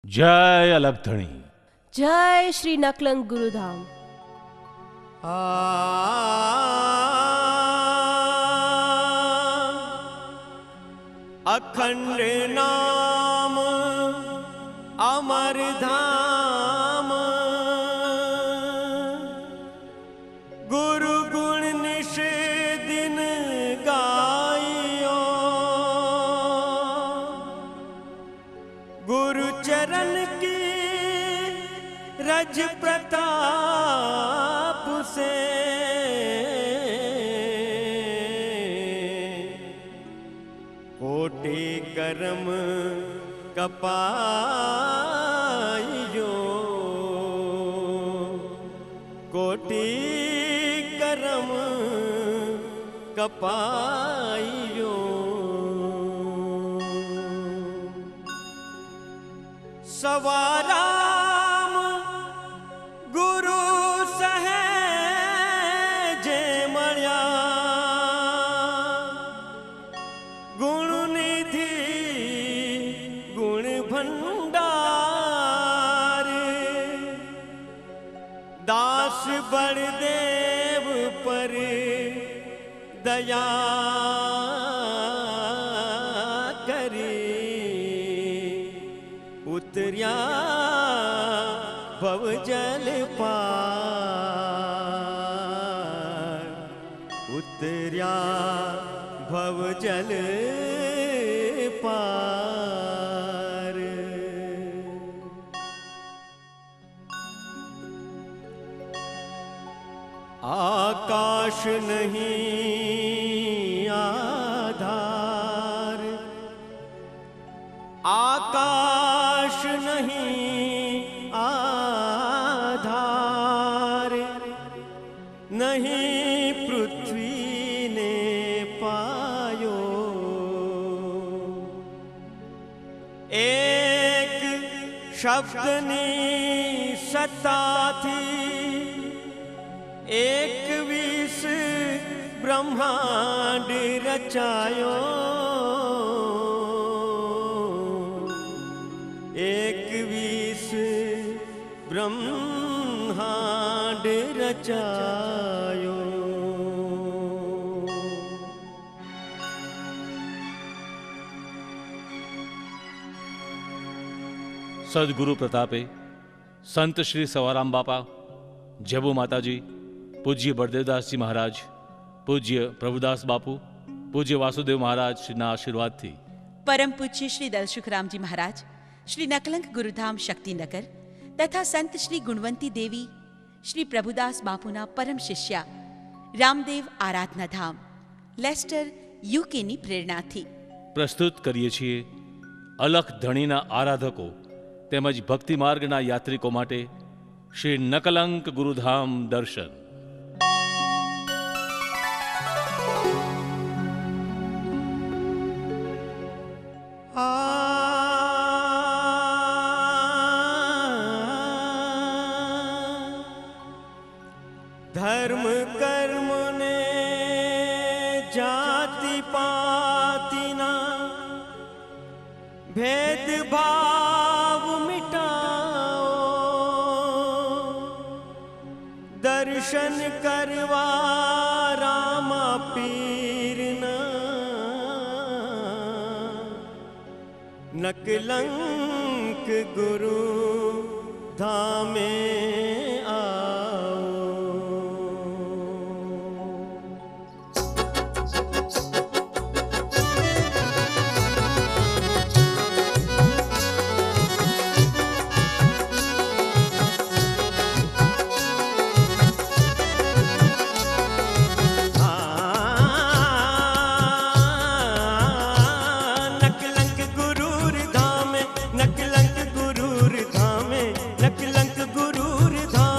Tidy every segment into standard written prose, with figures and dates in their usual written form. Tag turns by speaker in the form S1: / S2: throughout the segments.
S1: जय अलबधणी।
S2: जय श्री नकलंक गुरुधाम।
S3: अखंड नाम अमर धाम, गुरु गुण निश दिन गाइयो, गुरु चरण की रज प्रताप से कोटि करम कपाइयो, कोटि करम कपाइयो। सवाराम गुरु सहेजे मळ्या, गुण निधि गुण भंडार, दास बलदेव पर दया करी, उतरिया भव जल पार, उतरिया भव जल पार। आकाश नहीं आधार, आकाश नहीं आधार, नहीं पृथ्वी ने पायो, एक शब्दनी सत्ता थी, एक विष ब्रह्मांड रचायो, एक विष ब्रह्मांड रचायो।
S1: सदगुरु प्रतापे संत श्री सवाराम बापा, जबू माताजी, पूज्य बलदेवदास जी महाराज, पूज्य प्रभुदास बापू, पूज्य वासुदेव महाराज श्रीना आशीर्वाद थी
S4: परम पूज्य श्री दलसुखराम जी महाराज, श्री नकलंक गुरुधाम शक्तिनगर तथा संत श्री गुणवंती देवी, श्री प्रभुदास बापूना परम शिष्या रामदेव आराधना धाम लेस्टर यूके ની પ્રેરણાથી
S1: પ્રસ્તુત કરીએ છીએ અલખ ધણીના આરાધકો તેમજ ભક્તિ માર્ગના યાત્રિકો માટે શ્રી નકલંક ગુરુધામ દર્શન।
S3: धर्म कर्म ने जाति पाति ना, भेद भाव मिटाओ, दर्शन करवा रामा पीर ना, नकलंक गुरु धामे नकलंक गुरूर धामे, नकलंक गुरूर धामे,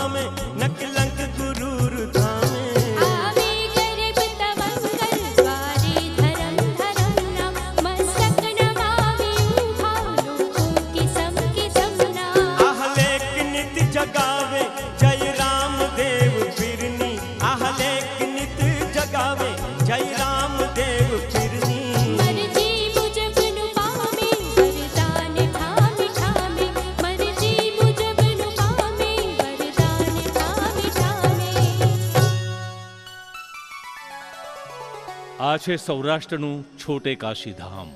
S1: આ છે સૌરાષ્ટ્રનું છોટે કાશી ધામ,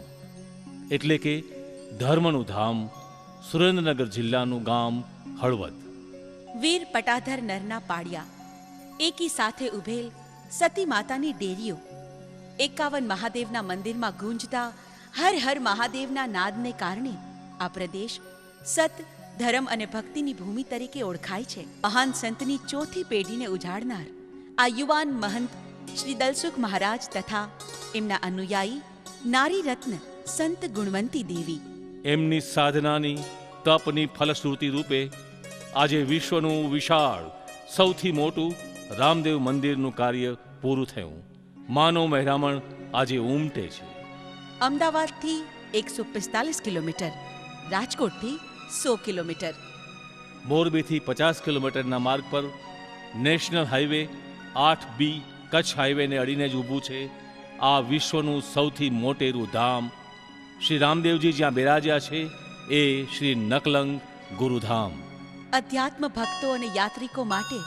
S1: એટલે કે ધર્મનું ધામ, સુરેન્દ્રનગર જિલ્લાનું ગામ હળવદ.
S4: વીર પટાધર નરના પાળિયા, એકી સાથે ઉભેલ સતી માતાની ડેરીઓ, 51 મહાદેવના મંદિરમાં ગુંજતા હર હર મહાદેવના નાદને કારણે આ પ્રદેશ સત, ધર્મ અને ભક્તિની ભૂમિ તરીકે ઓળખાય છે. મહાન સંતની ચોથી પેઢીને ઉજાડનાર આ યુવાન મહંત શ્રી દલસુખ મહારાજ તથા એમના અનુયાયી નારી રત્ન સંત ગુણવંતી દેવી,
S1: એમની સાધનાની તપની ફલશ્રુતિ રૂપે આજે વિશ્વનું વિશાળ સૌથી મોટું રામદેવ મંદિરનું કાર્ય પૂરું થયું. માનવ મહેરામણ આજે ઉમટે છે.
S4: અમદાવાદથી 145 કિલોમીટર, રાજકોટથી 100 કિલોમીટર,
S1: મોરબીથી 50 કિલોમીટરના માર્ગ પર નેશનલ હાઈવે 8B કચ્છ હાઈવેને અડીને જ ઊભું છે આ વિશ્વનું સૌથી મોટેરું ધામ. શ્રી રામદેવજી જ્યાં બિરાજ્યા છે એ શ્રી નકલંગ ગુરુધામ.
S4: અધ્યાત્મ ભક્તો અને યાત્રિકો માટે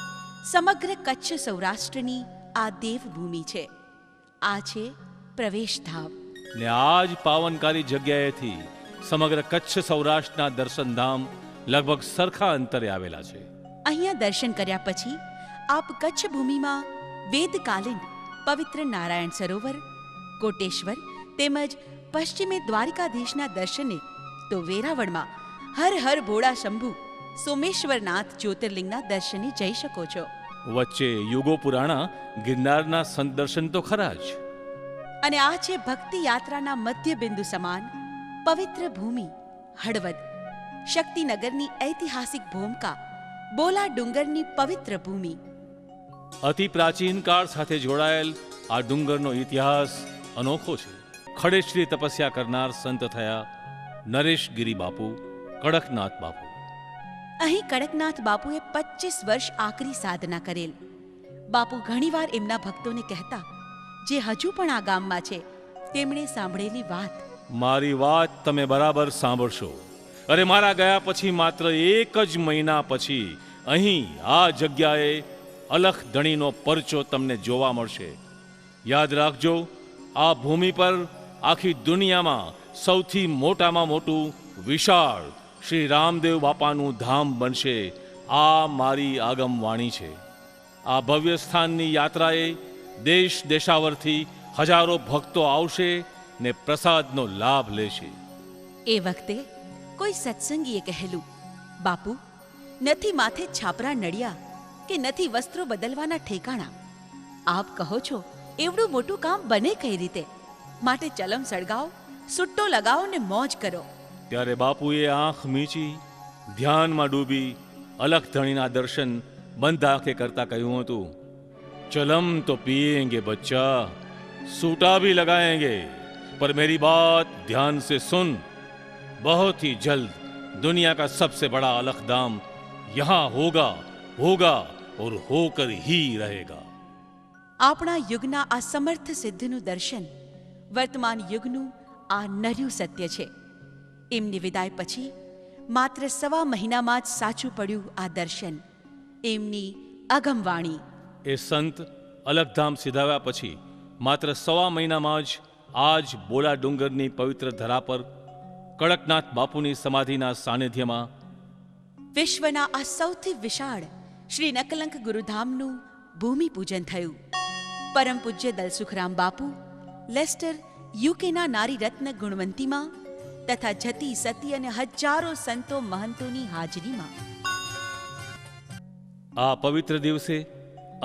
S4: સમગ્ર કચ્છ સૌરાષ્ટ્રની આ દેવભૂમિ છે. આ છે પ્રવેશધામ.
S1: ને આ જ પાવનકારી જગ્યાએથી સમગ્ર કચ્છ સૌરાષ્ટ્રના દર્શનધામ લગભગ સરખા અંતરે આવેલા છે.
S4: અહીંયા દર્શન કર્યા પછી આપ કચ્છ ભૂમિમાં વેદકાલીન પવિત્ર નારાયણ સરોવર, કોટેશ્વર તેમજ પશ્ચિમે દ્વારિકાધીશના દર્શને તો વેરાવળમાં હર હર ભોળા શંભુ સોમેશ્વરનાથ જ્યોતિર્લિંગના દર્શને જઈ શકો છો.
S1: વચ્ચે યુગો પુરાણા ગિરનારના સંત દર્શન તો ખરા જ.
S4: અને આ છે ભક્તિ યાત્રાના મધ્ય બિંદુ સમાન પવિત્ર ભૂમિ હળવદ, શક્તિનગરની ઐતિહાસિક ભૂમિકા, બોલા ડુંગરની પવિત્ર ભૂમિ.
S1: અતિ પ્રાચીન કાળ સાથે જોડાયેલ આ ડુંગરનો ઇતિહાસ અનોખો છે. ખડેશ્રી તપસ્યા કરનાર સંત થયા નરેશગીરી બાપુ, કડકનાથ બાપુ.
S4: અહીં કડકનાથ બાપુએ 25 વર્ષ આકરી સાધના કરેલ. બાપુ ઘણીવાર એમના ભક્તોને કહેતા, જે હજુ પણ આ ગામમાં છે તેમણે સાંભળેલી વાત,
S1: મારી વાત તમે બરાબર સાંભળશો. અરે મારા ગયા પછી માત્ર 1 જ મહિના પછી અહીં આ જગ્યાએ અલખ ધણીનો પરચો તમને જોવા મળશે. યાદ રાખજો, આ ભૂમિ પર આખી દુનિયામાં સૌથી મોટામાં મોટું વિશાળ શ્રી રામદેવ બાપાનું ધામ બનશે. આ મારી આગમવાણી છે. આ ભવ્ય સ્થાનની યાત્રાએ દેશ દેશાવરથી હજારો ભક્તો આવશે ને પ્રસાદનો લાભ લેશે.
S4: એ વખતે કોઈ સત્સંગીએ કહેલું, બાપુ, નથી માથે છાપરા નડિયા કે નથી વસ્ત્રો બદલવાના ઠેકાણા. આપ કહો છો એવડું મોટું કામ બને કઈ રીતે? માટે ચલમ સળગાવો, સુટ્ટો લગાવો ને મોજ કરો.
S1: ત્યારે બાપુએ આંખ મીચી ધ્યાનમાં ડૂબી અલખ ધણીના દર્શન બંધ આંખે કરતા કહ્યું હતું, चलम तो पिएंगे बच्चा, सूटा भी लगाएंगे, पर मेरी बात ध्यान से सुन. बहुत ही जल्द दुनिया का सबसे बड़ा अलखदाम यहाँ होगा, होगा और होकर ही रहेगा.
S4: આપણા યુગના આ સમર્થ સિદ્ધનું દર્શન વર્તમાન યુગનું આ નર્યું સત્ય છે. એમની વિદાય પછી માત્ર 1.25 મહિનામાં જ સાચું પડ્યું આ દર્શન, એમની અગમવાણી.
S1: એ સંત અલખધામ સિધાવ્યા પછી માત્ર 1.25 મહિનામાં જ આજ બોલા ડુંગરની પવિત્ર ધરા પર કડકનાથ બાપુની સમાધિના સાનિધ્યમાં
S4: વિશ્વના આ સૌથી વિશાળ શ્રી નકલંક ગુરુધામનું ભૂમિ પૂજન થયું. પરમ પૂજ્ય દલસુખરામ બાપુ, લેસ્ટર, યુકેના નારી રત્ન ગુણવંતીમાં તથા જતી, સતી અને હજારો સંતો મહંતોની હાજરીમાં
S1: આ પવિત્ર દિવસે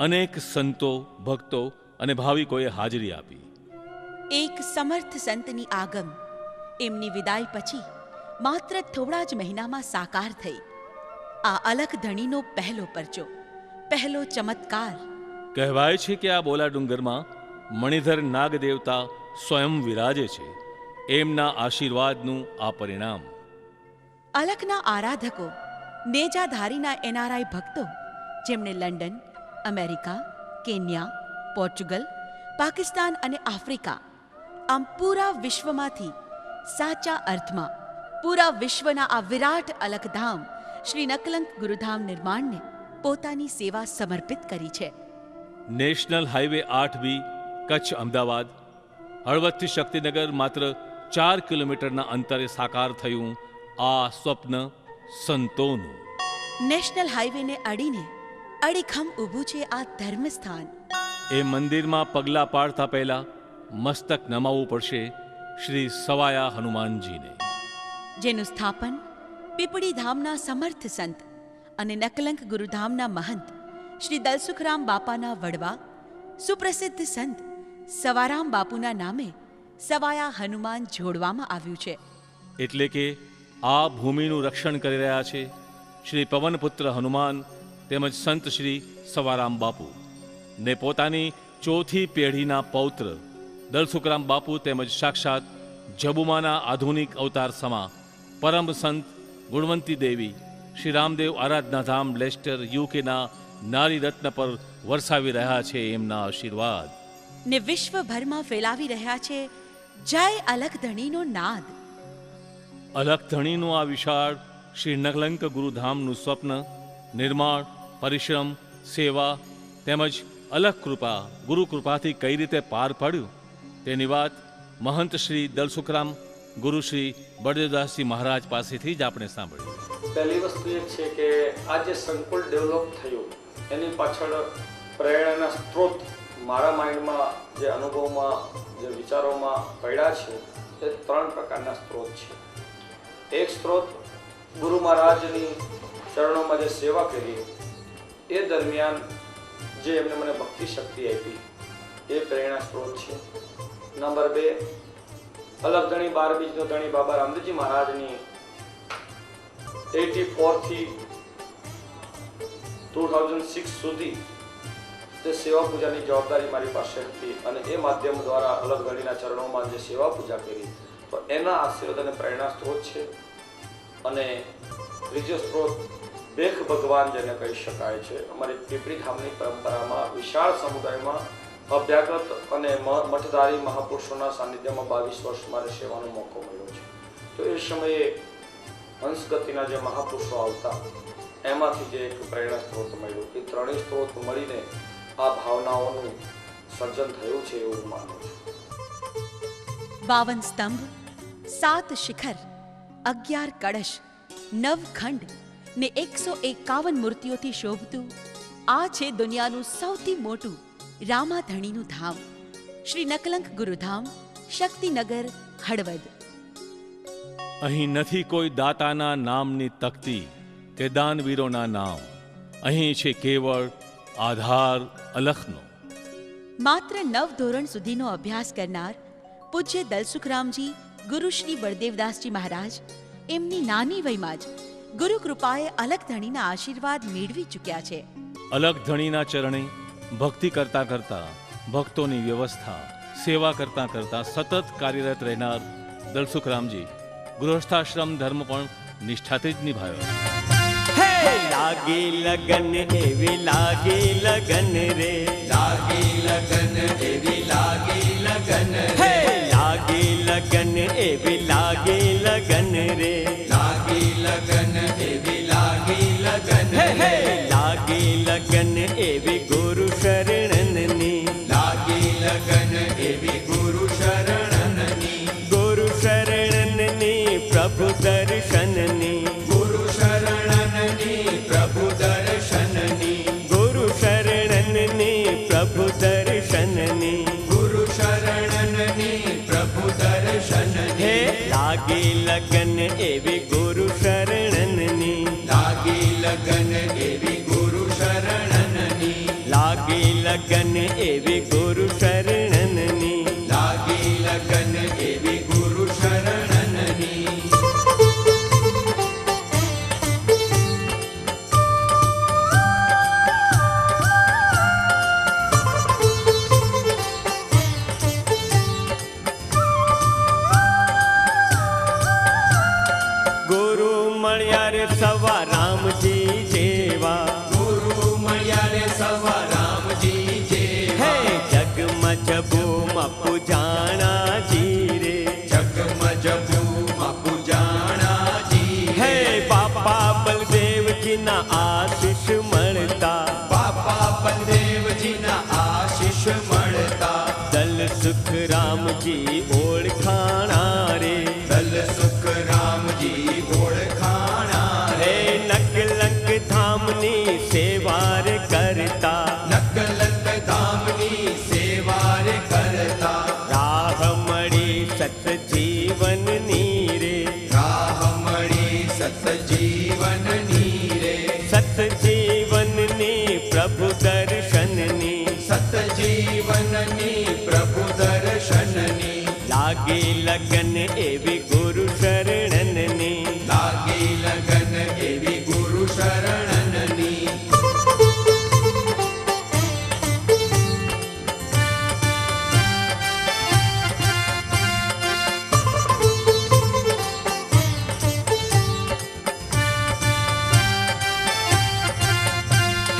S1: અનેક સંતો, ભક્તો અને ભાવિકોએ હાજરી આપી.
S4: એક સમર્થ સંતની આગમ એમની વિદાય પછી માત્ર થોડા જ મહિનામાં સાકાર થઈ. આ અલખ ધણીનો પહેલો પરચો, પહેલો ચમત્કાર.
S1: કહેવાય છે કે આ બોલા ડુંગરમાં મણિધર નાગ દેવતા સ્વયં વિરાજે છે. એમના આશીર્વાદનું આ પરિણામ.
S4: અલખના આરાધકો, નેજાધારીના એનઆરઆઈ ભક્તો, જેમણે લંડન, અમેરિકા, કેન્યા, પોર્ચુગલ, પાકિસ્તાન અને આફ્રિકા, આમ પૂરા વિશ્વમાંથી સાચા અર્થમાં પૂરા વિશ્વના આ વિરાટ અલખધામ શ્રી નકલંક ગુરુધામ નિર્માણને પોતાની સેવા સમર્પિત કરી છે.
S1: National highway 8B Kutch Ahmedabad હળવદથી શક્તિનગર માત્ર 4 કિલોમીટરના અંતરે સાકાર થયું આ સ્વપ્ન સંતોનું.
S4: નેશનલ હાઈવેને અડીને અડીખમ ઊભું છે આ ધર્મસ્થાન.
S1: એ મંદિરમાં પગલાં પાડતા પહેલા મસ્તક નમાવવું પડશે શ્રી સવાયા હનુમાનજીને,
S4: જેનું સ્થાપન પીપળી ધામના સમર્થ સંત અને નકલંક ગુરુધામના મહંત શ્રી દલસુખરામ બાપાના વડવા સુપ્રસિદ્ધ સંત સવારામ બાપુના નામે સવાયા હનુમાન જોડવામાં આવ્યું છે.
S1: એટલે કે આ ભૂમિનું રક્ષણ કરી રહ્યા છે શ્રી પવનપુત્ર હનુમાન તેમજ સંત શ્રી સવારામ બાપુ ને પોતાની ચોથી પેઢીના પૌત્ર દલસુખરામ બાપુ તેમજ સાક્ષાત જબુમાના આધુનિક અવતાર સમા પરમ સંત ગુણવંતી દેવી શ્રી રામદેવ આરાધના ધામ લેસ્ટર યુકેના નારી રત્ન પર વરસાવી રહ્યા છે એમના આશીર્વાદ
S4: ને વિશ્વભરમાં ફેલાવી રહ્યા છે જય અલખધણીનો નાદ.
S1: અલખધણીનું આ વિશાળ શ્રી નકલંક ગુરુધામનું સ્વપ્ન નિર્માણ, પરિશ્રમ, સેવા તેમજ અલખ કૃપા ગુરુ કૃપાથી કઈ રીતે પાર પાડ્યું તેની વાત મહંત શ્રી દલસુખરામ ગુરુ શ્રી બળદેવદાસજી મહારાજ પાસેથી જ આપણે સાંભળ્યું.
S5: પહેલી વસ્તુ એ છે કે આ જે સંકુલ ડેવલપ થયું એની પાછળ પ્રેરણાના સ્ત્રોત મારા માઇન્ડમાં જે અનુભવમાં જે વિચારોમાં પડ્યા છે એ 3 પ્રકારના સ્ત્રોત છે. એક સ્ત્રોત ગુરુ મહારાજની ચરણોમાં જે સેવા કરી એ દરમિયાન જે એમને મને ભક્તિ શક્તિ આપી એ પ્રેરણા સ્ત્રોત છે. નંબર 2 અલખધણી 12 બીજનો ધણી બાબા રામદેવજી મહારાજની 84 થી 2006 સુધી જે સેવા પૂજાની જવાબદારી મારી પાસે હતી અને એ માધ્યમ દ્વારા અલખધણીના ચરણોમાં જે સેવા પૂજા કરી તો એના આશીર્વાદ અને પ્રેરણા સ્ત્રોત છે. અને ત્રીજો સ્ત્રોત બેખ ભગવાન જેને કહી શકાય છે. અમારી પીપળી ધામની પરંપરામાં વિશાળ સમુદાયમાં અભ્યાગત અને મઠધારી મહાપુરુષોના સાનિધ્યમાં 22 વર્ષ મારે સેવાનો મોકો મળ્યો છે. તો એ સમયે હંસગતિના જે મહાપુરુષો આવતા એમાંથી જે એક પ્રેરણા સ્ત્રોત મળ્યું એ 3 સ્ત્રોત મળીને આ ભાવનાઓનું સર્જન થયું છે એવું માનું છું.
S4: 52 સ્તંભ, 7 શિખર, 11 કળશ, 9 ખંડ ને 151 મૂર્તિઓથી શોભતું આ છે દુનિયાનું સૌથી મોટું રામાધણીનું ધામ શ્રી નકલંક ગુરુધામ, શક્તિનગર, હળવદ.
S1: અહીં નથી કોઈ દાતાના નામની તકતી કે દાનવીરોના નામ, અહીં છે કેવળ આધાર અલખનો.
S4: માત્ર 9 ધોરણ સુધીનો અભ્યાસ કરનાર પૂજ્ય દલસુખરામજી ગુરુ શ્રી બળદેવદાસજી મહારાજ એમની નાની વયમાં જ ગુરુ કૃપાએ અલખધણીના આશીર્વાદ મેળવી ચૂક્યા છે.
S1: અલખધણીના ચરણે ભક્તિ કરતા કરતા ભક્તોની વ્યવસ્થા સેવા કરતા કરતા સતત કાર્યરત રહેનાર દલસુખરામજી ગૃહસ્થાશ્રમ ધર્મ પણ નિષ્ઠાથી જ નિભાવ્યો.
S3: લાગે લગન એવી લાગે લગન રે, લાગે લગન એવી લાગે લગન રે, લાગે લગન એવી લાગે લગન રે, લાગે લગન એવી લાગે લગન રે, લાગે લગન એવી ગુરુ શરણની, લાગે લગન એવી ગુરુ શરણની, ગુરુ શરણની પ્રભુ દર્શનની, ગુરુ શરણની પ્રભુ દર્શનની, ગુરુ શરણની પ્રભુ દર્શનની, ગુરુ શરણની પ્રભુ દર્શનની. હે લાગે લગન એવી ગુરુ શરણની, લાગે લગન એવી ગુરુ શરણની, લાગે લગન એવી ગુરુ શરણની, લાગે લગન એવી ગુરુ શરણની. ગુરુ મળ્યા રે સવા રામજી જેવા, ગુરુ મળ્યા રે સવા રામજી જેવા. હે જગમાં જબુમાં પૂજાણાજી રે, જગમાં જબુમાં પૂજાણાજી. હે બાપા બલદેવજીના આશીષ મળતા, બાપા બલદેવજીના આશીષ મળતા. દલસુખરામજી ધામની સેવાર કરતા,
S6: નકલંક ધામની સેવાર કરતા,
S3: રાહ મળી સતજીવનની રે,
S6: રાહ મળી સતજીવનની રે,
S3: સતજીવનની પ્રભુ દર્શનની,
S6: સતજીવનની પ્રભુ દર્શનની,
S3: લાગી લગન એવી ગુરુ શરણનની,
S6: લાગી લગન એવી ગુરુ શરણનની.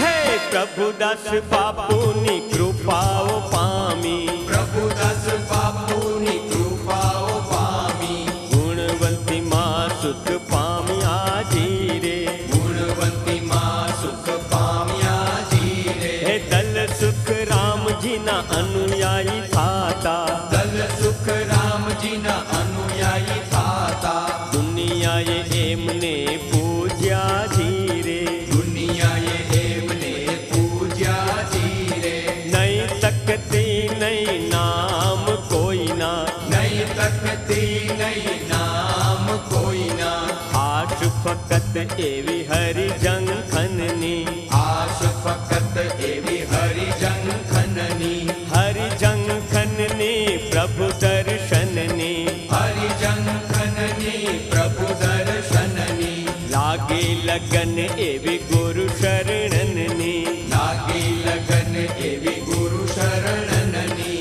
S3: હે પ્રભુદાસ બાપુની કૃપાઓ પામી,
S6: પ્રભુદાસ બાપુની કૃપાઓ પામી,
S3: ગુણવંતી માં સુખ પામ્યા જીરે,
S6: ગુણવંતી માં સુખ પામ્યા જીરે,
S3: હે દલ સુખ રામજીના અનુયાયી થાતા,
S6: દલ સુખ રામજીના અનુયાયી થાતા,
S3: દુનિયાએ એમને પૂજ્યા જીરે,
S6: દુનિયાએ એમને પૂજ્યા જીરે,
S3: નહીં તકતી નહીં નામ કોઈના,
S6: નહીં તકતી નહીં નામ કોઈના,
S3: આશ ફકત એવી હરિજંખનની,
S6: આશ ફકત એવી હરિજંખનની,
S3: હરિજંખનની પ્રભુ દર્શનની,
S6: હરિજંખનની પ્રભુ દર્શનની,
S3: લાગી લગન એવી ગુરુ શરણનની,
S6: લાગી લગન એવી ગુરુ શરણનની.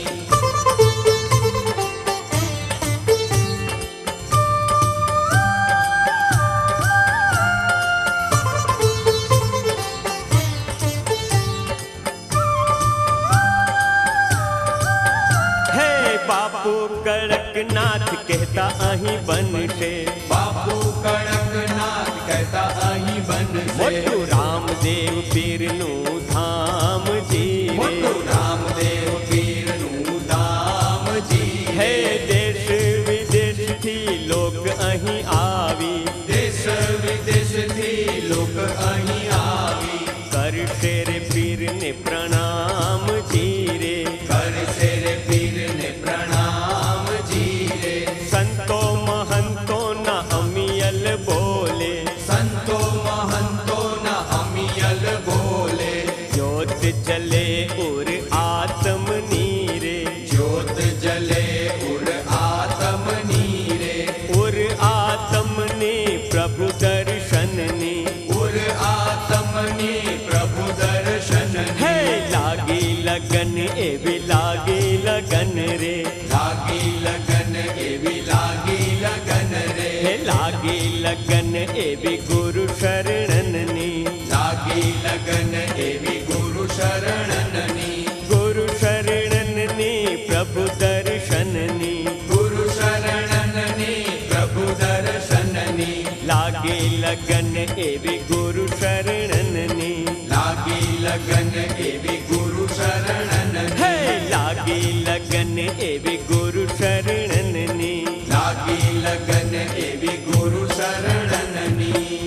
S3: હે બાપુ કડકનાથ કહેતા અહીં બનશે,
S6: બાપુ કડકનાથ કહેતા અહીં બનશે,
S3: મોટું રામદેવ પીરનું ધામ જીરે,
S6: મોટું રામદેવ પીરનું ધામ જીરે,
S3: હે દેશ વિદેશથી લોક અહીં આવી,
S6: દેશ વિદેશથી લોક અહીં આવી,
S3: કરશે રે પીરને પ્રણામ જીરે,
S6: કરશે રે પીરને પ્રણામ જીરે,
S3: સંતો મહંતોના અમિયલ બોલે,
S6: સંતો મહંતોના અમિયલ બોલે,
S3: જ્યોત જલે ઉર આત્મની રે,
S6: જ્યોત જલે ઉર આત્મની રે,
S3: ઉર આત્મની પ્રભુ દર્શનની,
S6: ઉર આત્મની પ્રભુ દર્શનની,
S3: હે લાગી લગન એવી લાગી લગન રે,
S6: લાગી લગન એવી લાગી લગન રે,
S3: હે લાગી લગન એવી ગુરુ શરણનની,
S6: લાગી લગન એવી ગુરુ શરણનની,
S3: ગુરુ શરણનની પ્રભુ દર્શનની,
S6: ગુરુ શરણનની પ્રભુ દર્શનની,
S3: લાગી લગન એવી ગુરુ શરણનની,
S6: લાગી લગન એવી ગુરુ શરણનની,
S3: હે લાગી લગન એવી ગુરુ શરણનની,
S6: લાગી લગન એવી ગુરુ શરણનની.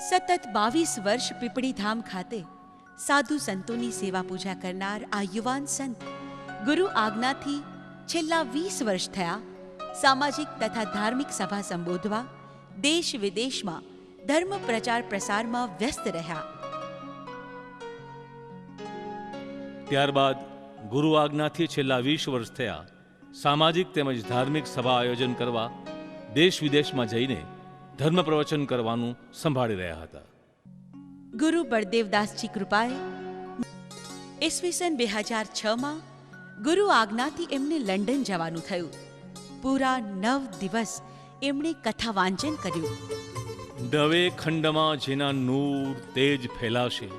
S4: સતત 22 વર્ષ પીપળીધામ ખાતે સાધુ સંતોની સેવા પૂજા કરનાર આ યુવાન સંત ગુરુ આજ્ઞાથી છેલ્લા 20 વર્ષ થયા સામાજિક તથા ધાર્મિક સભા સંબોધવા દેશ વિદેશમાં ધર્મ પ્રચાર પ્રસારમાં વ્યસ્ત રહ્યા.
S1: ત્યારબાદ ગુરુ આજ્ઞાથી છેલ્લા 20 વર્ષ થયા સામાજિક તેમજ ધાર્મિક સભા આયોજન કરવા દેશ વિદેશમાં જઈને ધર્મ પ્રવચન કરવાનું સંભાળી રહ્યા હતા.
S4: ગુરુ બળદેવદાસજી કૃપાએ ઈસવીસન 2006માં ગુરુ આજ્ઞાથી એમને લંડન જવાનું થયું. પૂરા 9 દિવસ એમણે કથા વાંચન કર્યું.
S1: 9 ખંડમાં જેના નૂર તેજ ફેલાશે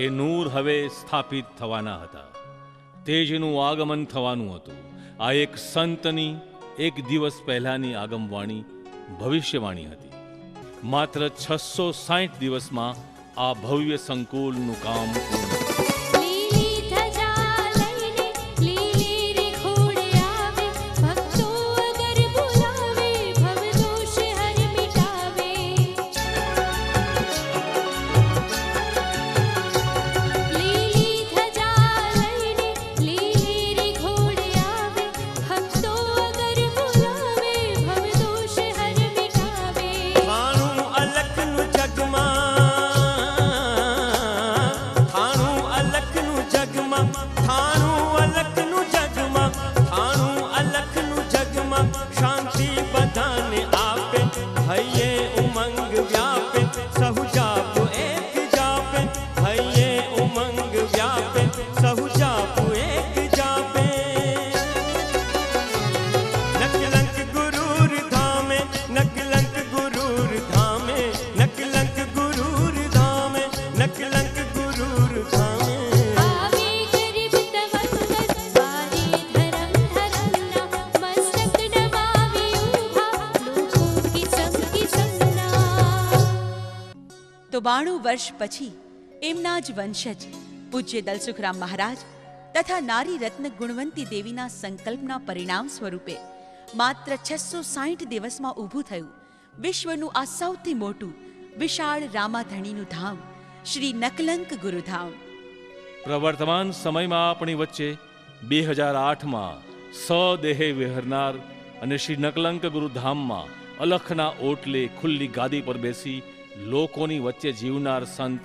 S1: એ નૂર હવે સ્થાપિત થવાના હતા. તેજનું આગમન થવાનું હતું. આ એક સંતની એક દિવસ પહેલાની આગમવાણી ભવિષ્યવાણી હતી. માત્ર 660 દિવસમાં આ ભવ્ય સંકુલનું કામ પૂર્ણ થયું.
S7: લીલી ધજા લઈને લીલી રે ખોડે આવે ભક્તો અગર બોલાવે ભવદોષ હર મિટાવે
S4: તો 92 વર્ષ પછી એમના જ વંશજ પૂજ્ય દલસુખરામ મહારાજ તથા નારી રત્ન ગુણવંતી દેવીના સંકલ્પના પરિણામ સ્વરૂપે માત્ર 660 દિવસમાં ઊભું થયું વિશ્વનું આ સૌથી મોટું વિશાળ રામાધણીનું ધામ શ્રી નકલંક ગુરુધામ.
S1: પ્રવર્તમાન સમયમાં આપણી વચ્ચે 2008માં સદેહે વિહરનાર અને શ્રી નકલંક ગુરુધામમાં અલખના ઓટલે ખુલ્લી ગાદી પર બેસી લોકોની વચ્ચે જીવનાર સંત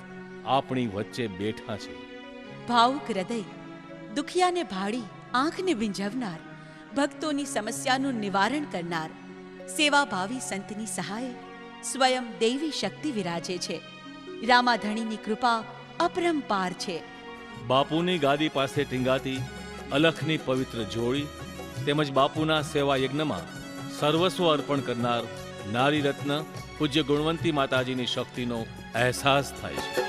S1: આપણી વચ્ચે બેઠા છે.
S4: ભાવુક હૃદય, દુખિયાને ભાળી આંખને વિંઝવનાર, ભક્તોની સમસ્યાનું નિવારણ કરનાર, સેવાભાવી સંતની સહાય સ્વયં દેવી શક્તિ વિરાજે છે. રામાધણીની કૃપા અપરંપાર છે.
S1: બાપુની ગાદી પાસે ટીંગાતી અલખની પવિત્ર જોડી તેમજ બાપુના સેવા યજ્ઞમાં સર્વસ્વ અર્પણ કરનાર નારી રત્ન પૂજ્ય ગુણવંતી માતાજીની શક્તિનો અહેસાસ થાય છે.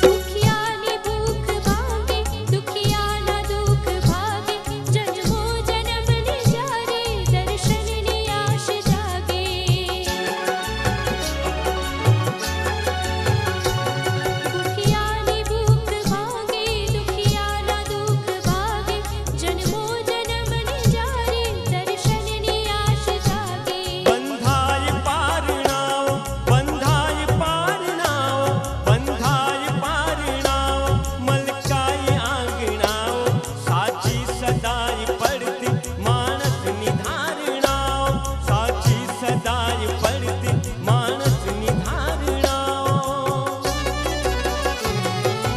S7: દુખિયાની ભૂખ ભાગે, દુખિયાના દુઃખ ભાગે, જન્મો જન્મને જ્યારે દર્શનની આશ જાગે. દુખિયાની ભૂખ ભાગે, દુખિયાના દુઃખ ભાગે, જન્મો જન્મને જ્યારે દર્શનની આશ જાગે.
S3: બંધાય પારણાઓ, બંધાય પારણાઓ, બંધાય પારણાઓ, મલકાય આંગણાઓ, સાચી સદાય પડતી માણસની ધારણાઓ, સાચી સદાય પડતી માણસની ધારણાઓ.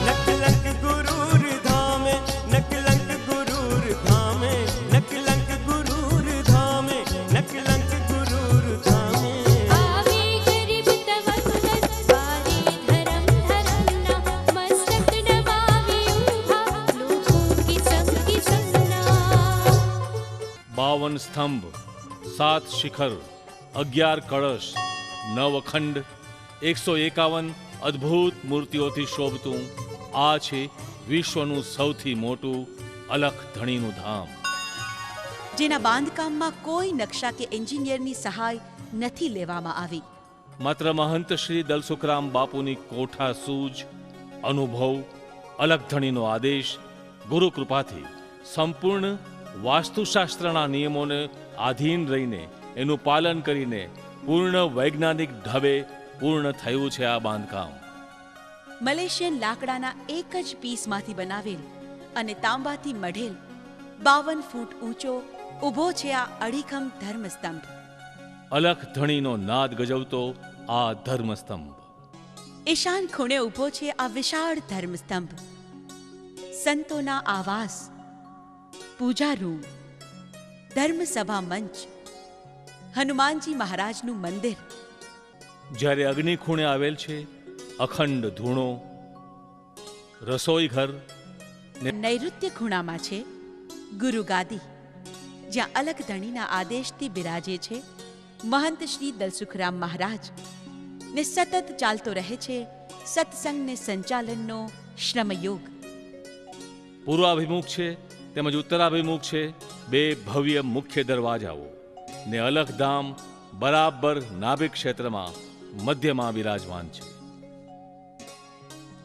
S3: નકલંક ગુરુર ધામે, નકલંક ગુરુર ધામે, નકલંક ગુરુર ધામે, નકલંક ગુરુર ધામે.
S7: આવે ગરીબ તવન્નત વારે ધરમ ધરમના, મસ્તક નમાવે ઊભા લોકો કિસમ કિસમના.
S1: 52 સ્તંભ, 7 શિખર, 11 કળશ, 9 અખંડ, 151 અદ્ભુત મૂર્તિઓથી શોભતું આ છે વિશ્વનું સૌથી મોટું અલખ ધણીનું ધામ.
S4: જેના બાંધકામમાં કોઈ નકશા કે એન્જિનિયરની સહાય નથી લેવામાં આવી.
S1: માત્ર મહંત શ્રી દલસુખરામ બાપુની કોઠા સૂઝ, અનુભવ, અલખ ધણીનો આદેશ, ગુરુ કૃપાથી સંપૂર્ણ વાસ્તુશાસ્ત્રના નિયમોને આધીન રહીને એનું પાલન કરીને પૂર્ણ વૈજ્ઞાનિક ઢબે પૂર્ણ થયું છે આ બાંધકામ.
S4: મલેશિયન લાકડાના એક જ પીસમાંથી બનાવેલ અને તાંબાથી મઢેલ 52 ફૂટ ઊંચો ઊભો છે આ અડીખમ ધર્મસ્તંભ.
S1: અલખ ધણીનો નાદ ગજવતો આ ધર્મસ્તંભ.
S4: ઈશાન ખૂણે ઊભો છે આ વિશાળ ધર્મસ્તંભ. સંતોના આવાસ, પૂજા રૂમ, ધર્મસભા મંચ, હનુમાનજી મહારાજનું મંદિર,
S1: જ્યારે અગ્નિ ખૂણે આવેલ છે અખંડ ધૂણો, રસોઈ ઘર,
S4: નૈઋત્ય ખૂણામાં છે ગુરુગાદી, જ્યાં અલખ ધણીના આદેશથી બિરાજે છે મહંત શ્રી દલસુખરામ મહારાજ ને સતત ચાલતો રહે છે સત્સંગ ને સંચાલનનો શ્રમયોગ.
S1: પૂર્વાભિમુખ છે તેમજ ઉત્તરાભિમુખ છે 2 ભવ્ય મુખ્ય દરવાજાઓ ને અલખ ધામ બરાબર નાભિક ક્ષેત્રમાં મધ્યમાં બિરાજમાન છે.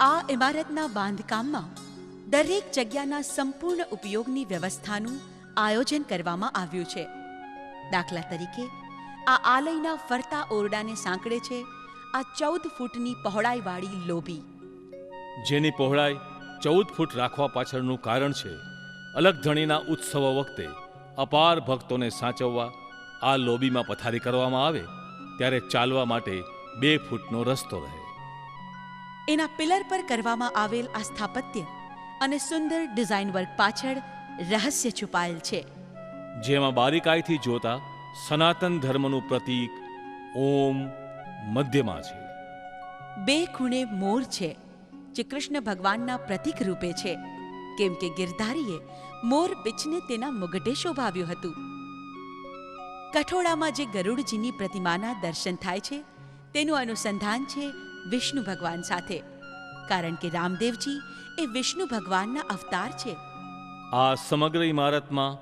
S4: આ ઇમારતના બાંધકામમાં દરેક જગ્યાના સંપૂર્ણ ઉપયોગની વ્યવસ્થાનું આયોજન કરવામાં આવ્યું છે. દાખલા તરીકે આ આલયના ફરતા ઓરડાને સાંકળે છે આ 14 ફૂટની પહોળાઈવાળી લોબી.
S1: જેની પહોળાઈ 14 ફૂટ રાખવા પાછળનું કારણ છે અલખ ધણીના ઉત્સવો વખતે અપાર ભક્તોને સાચવવા આ લોબીમાં પથારી કરવામાં આવે ત્યારે ચાલવા માટે 2 ફૂટનો રસ્તો રહે.
S4: એના પિલર પર કરવામાં આવેલ આ સ્થાપત્ય અને સુંદર ડિઝાઇન વર્ક પાછળ રહસ્ય છુપાયેલ છે.
S1: જેમાં બારીકાઈથી જોતા સનાતન ધર્મનું પ્રતીક ઓમ મધ્યમાં છે.
S4: 2 ખૂણે મોર છે જે કૃષ્ણ ભગવાનના પ્રતીક રૂપે છે, કેમ કે ગિરધારીએ મોર પીછને તેના મુગટે શોભાવ્યું હતું. કઠોળામાં જે ગરુડજીની પ્રતિમાના દર્શન થાય છે તેનું અનુસંધાન છે વિષ્ણુ ભગવાન સાથે, કારણ કે રામદેવજી એ વિષ્ણુ ભગવાનના અવતાર છે.
S1: આ સમગ્ર ઇમારતમાં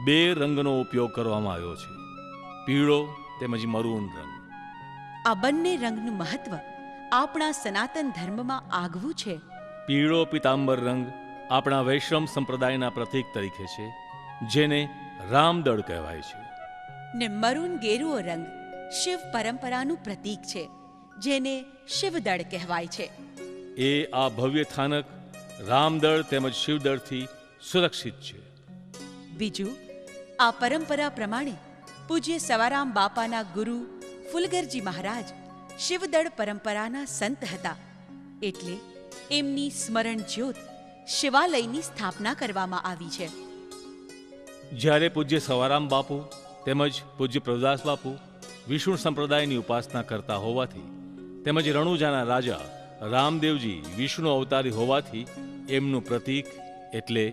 S1: 2 રંગનો ઉપયોગ કરવામાં આવ્યો છે, પીળો તેમજ મરૂન રંગ.
S4: આ બંને રંગનું મહત્વ આપણા સનાતન ધર્મમાં આગવું છે?
S1: પીળો પિતાંબર રંગ આપણા વૈષ્ણવ સંપ્રદાયના પ્રતીક તરીકે છે, જેને રામદળ કહેવાય છે.
S4: ને મરૂન ગેરુઓ રંગ શિવ પરંપરાનું પ્રતીક છે, જેને શિવદળ કહેવાય છે.
S1: એ આ ભવ્ય થાનક રામદળ તેમજ શિવદળથી સુરક્ષિત છે.
S4: બીજું, આ પરંપરા પ્રમાણે પૂજ્ય સવારામ બાપાના ગુરુ ફુલગરજી મહારાજ શિવદળ પરંપરાના સંત હતા, એટલે એમની સ્મરણ જ્યોત શિવાલયની સ્થાપના કરવામાં આવી છે.
S1: જ્યારે પૂજ્ય સવારામ બાપુ તેમજ પૂજ્ય પ્રભુદાસ બાપુ વિષ્ણુ સંપ્રદાયની ઉપાસના કરતા હોવાથી તેમજ રણુજાના રાજા રામદેવજી વિષ્ણુ અવતારી હોવાથી એમનું પ્રતીક એટલે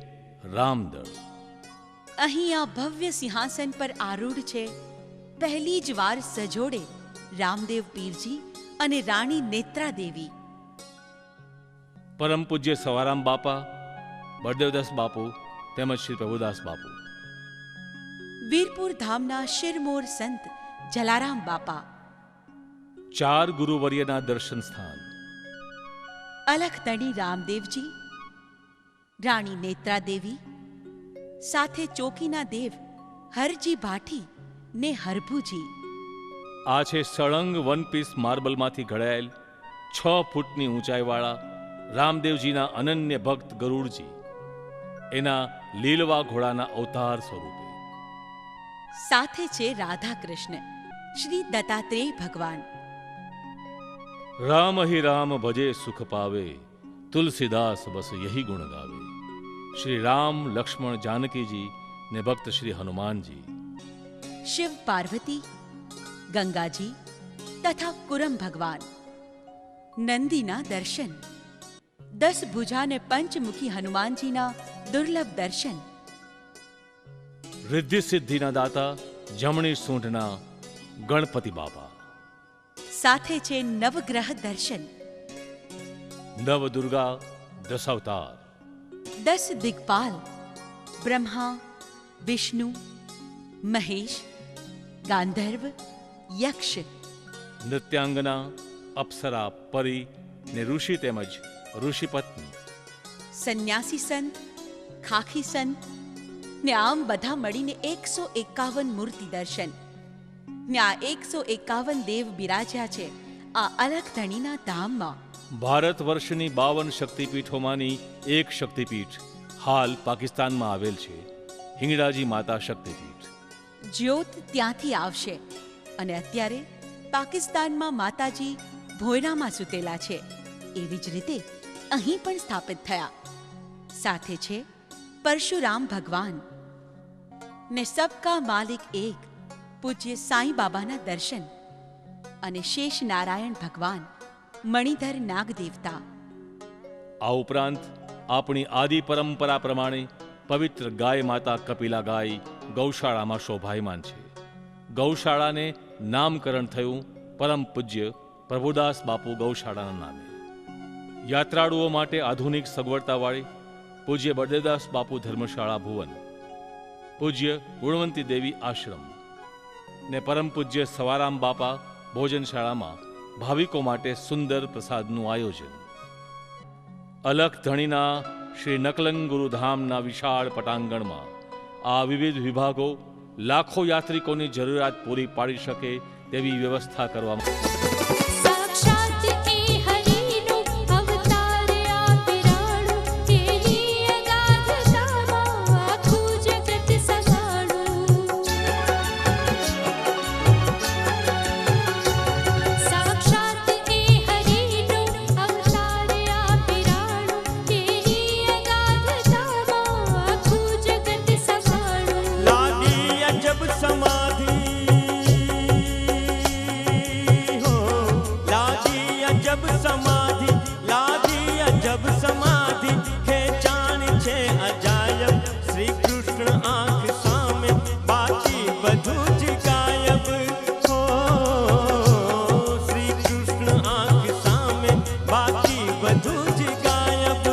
S1: રામદળ.
S4: અહીં આ ભવ્ય સિંહાસન પર આરૂઢ છે પહેલી જ વાર સજોડે રામદેવ પીરજી અને રાણી નેત્રા દેવી.
S1: પરમ પૂજ્ય સવારામ બાપા, બળદેવદાસ બાપુ તેમજ શ્રી પ્રભુદાસ બાપુ.
S4: વીરપુર ધામના શિરમોર સંત જલારામ બાપા.
S1: 4 ગુરુવર્યના દર્શન સ્થાન.
S4: અલખતણી રામદેવજી, રાણી નેત્રા દેવી, સાથે ચોકીના દેવ હરજી ભાઠી ને હરભુજી.
S1: આ છે સળંગ વન પીસ માર્બલમાંથી ઘડાયેલ 6 ફૂટની ઊંચાઈવાળા રામદેવજીના અનન્ય ભક્ત ગરુડજી, એના લીલવા ઘોડાના અવતાર સ્વરૂપે.
S4: સાથે છે રાધા કૃષ્ણ શ્રી દત્તાત્રેય ભગવાન.
S1: રામ હિ રામ ભજે સુખ પાવે, તુલસીદાસ બસ યહી ગુણ ગાવે. શ્રી રામ, લક્ષ્મણ, જાનકીજી ને ભક્ત શ્રી હનુમાનજી.
S4: શિવ પાર્વતી, ગંગાજી તથા કુરમ ભગવાન. નંદીના દર્શન, 10 ભુજા ને પંચમુખી હનુમાનજીના દુર્લભ દર્શન.
S1: રિદ્ધિ સિદ્ધિના દાતા જમણી સૂંઢના ગણપતિ બાપા.
S4: સાથે છે નવગ્રહ દર્શન.
S1: નવ દુર્ગા 10 અવતાર.
S4: 10 દિગ્પાલ બ્રહ્મા, વિષ્ણુ, મહેશ, ગાંધર્વ, યક્ષ.
S1: નૃત્યાંગના, અપ્સરા, પરી ને ઋષિ તેમજ ઋષિ પત્ની.
S4: સંન્યાસી સંત, ખાખી સંત ને આમ બધા મળીને 151 મૂર્તિ દર્શન. ને આ 151 દેવ બિરાજ્યા છે આ અલખતણીના ધામમાં.
S1: ભારત વર્ષની 52 શક્તિપીઠોમાંની એક શક્તિપીઠ હાલ પાકિસ્તાનમાં આવેલ છે, હિંગળાજી માતા શક્તિપીઠ.
S4: જ્યોત ત્યાંથી આવશે અને અત્યારે પાકિસ્તાનમાં માતાજી ભોયરામાં સૂતેલા છે, એવી જ રીતે અહીં પણ સ્થાપિત થયા. સાથે છે પરશુરામ ભગવાન ને સબકા માલિક એક પૂજ્ય સાંઈ બાબાના દર્શન અને શેષ નારાયણ ભગવાન, મણિધર નાગ દેવતા.
S1: આ ઉપરાંત આપણી આદિ પરંપરા પ્રમાણે પવિત્ર ગાય માતા કપિલા ગાય ગૌશાળામાં શોભાયમાન છે. ગૌશાળાને નામકરણ થયું પરમ પૂજ્ય પ્રભુદાસ બાપુ ગૌશાળાના નામે. યાત્રાળુઓ માટે આધુનિક સગવડતાવાળી પૂજ્ય બળદેવદાસ બાપુ ધર્મશાળા ભુવન, પૂજ્ય ગુણવંતી દેવી આશ્રમ ને પરમ પૂજ્ય સવારામ બાપા ભોજનશાળામાં ભાવિકો માટે સુંદર પ્રસાદનું આયોજન. અલખધણીના શ્રી નકલંગ ગુરુધામના વિશાળ પટાંગણમાં આ વિવિધ વિભાગો લાખો યાત્રિકોની જરૂરિયાત પૂરી પાડી શકે તેવી વ્યવસ્થા કરવામાં.
S7: સાક્ષાત એ હરિનો અવતાર આપેરાણો, એની અગાધતામાં આખું જગત સજાણું. સાક્ષાત એ હરિનો અવતાર આપેરાણો, એની અગાધતામાં આખું જગત સજાણું.
S3: लागी अजब समाधि हो, लागी अजब समाधि, लागी अजब समाधि, खेचाण छे अजायब. श्री कृष्ण आंख सामे, बाकी બધું જ ગાયબ. हो श्री कृष्ण आंख सामे, बाकी બધું જ ગાયબ.